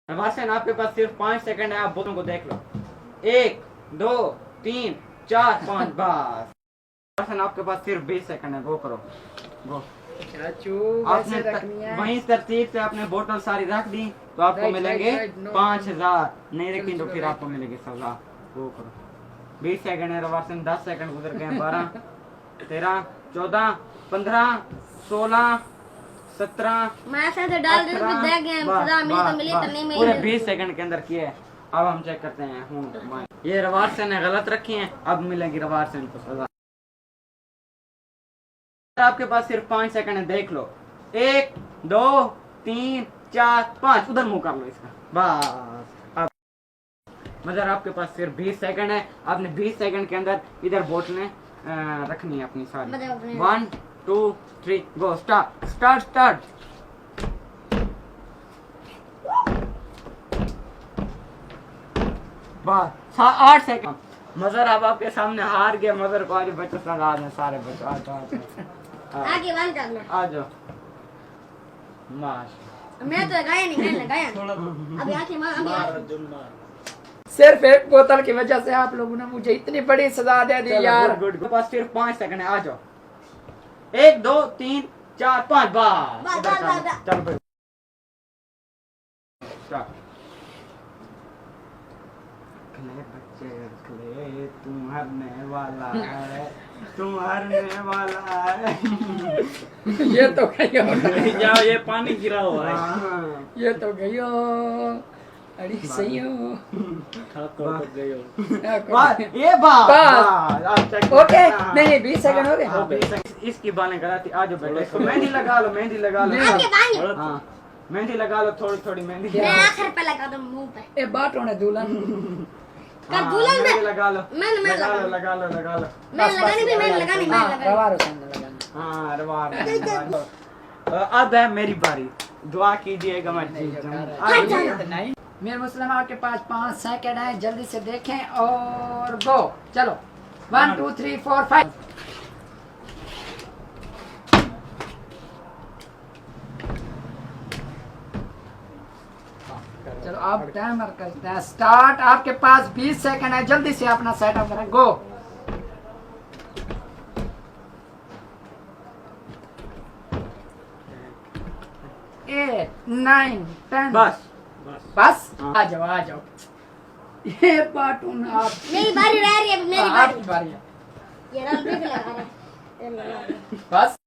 वासन आपके पास सिर्फ 5 सेकंड है, आप बोतलों को देख लो। 1 2 3 4 5 बस। वासन आपके पास सिर्फ 20 सेकंड है, गो करो गो। आपने वहीं तरतीब से आपने बोतल सारी रख दी तो आपको मिलेंगे 5000, नहीं रखी तो फिर आपको मिलेगी सजा। गो करो। 20 सेकंड है वासन, 10 सेकंड गुजर गए। 12 13 14 15 16 17 मैं ऐसे डाल दे तो दे गए सजा मिली तो मिली तो नहीं मिली। पूरे 20 सेकंड के अंदर किए। अब हम चेक करते हैं। ये रवार से ने गलत रखी हैं, अब मिलेगी रवार से इनको सजा। आपके पास सिर्फ 5 सेकंड है, देख लो। 1 2 3 4 5, उधर मुंह कर लो इसका बस। अब मगर आपके पास सिर्फ 20 सेकंड है, आपने 20 सेकंड के अंदर इधर बोतलें रखनी है अपनी सारी। 1 2 3 गो। Start start start. बस 8 सेकंड। मजर अब आपके सामने हार गया। मजर को आज बच्चों सजा दें सारे बच्चों। आगे बंद कर लो। आ जाओ। माश मैं तो लगाया नहीं, मैंने लगाया नहीं। अभी आके मार सिर्फ एक बोतल की वजह से आप लोगों ने मुझे इतनी बड़ी सजा दे दी यार। Good good. बस सिर्फ 5 सेकंड है, आ जाओ। 1 2 3 4 5 बस। चल भाई बच्चे खले, तू हरने वाला है, तू हरने वाला है। ये तो गयो जाओ, ये पानी गिरा हुआ है। ये तो गयो। अरे सही हो। ठाकुर तो गयो। ये बात ओके। नहीं 20 सेकंड हो गए। इसकी बालें कराती। आ जाओ बेटा, इसको मेहंदी लगा लो, मेहंदी लगा लो। हाँ मेहंदी लगा लो, थोड़ी थोड़ी मेहंदी। मैं आखिर पे लगा दूं मुंह पे। ए बात होने दुल्हन कर दुल्हन मेहंदी लगा लो। मैं लगा लो लगा लो लगा लो। मैं लगानी भी, मैं लगानी, मैं लगानी। रवा रोशन लगाना। हाँ रवा। अब है मेरी बारी, दुआ कीजिएगा मैं जीत जाऊं। नहीं मेरे मुस्लिम आपके पास 5 सेकंड है, जल्दी से देखें और गो। चलो 1 2 3 4 5। चलो आप टाइमर करते हैं स्टार्ट। आपके पास 20 सेकंड है, जल्दी से अपना सेटअप करें। गो। ए 9 10 बस बस आ जाओ आ जाओ। ये बाटून आप मेरी बारी रह रही है, मेरी बारी। आपकी बारी है। ये रंग भी लगा रहा है। बस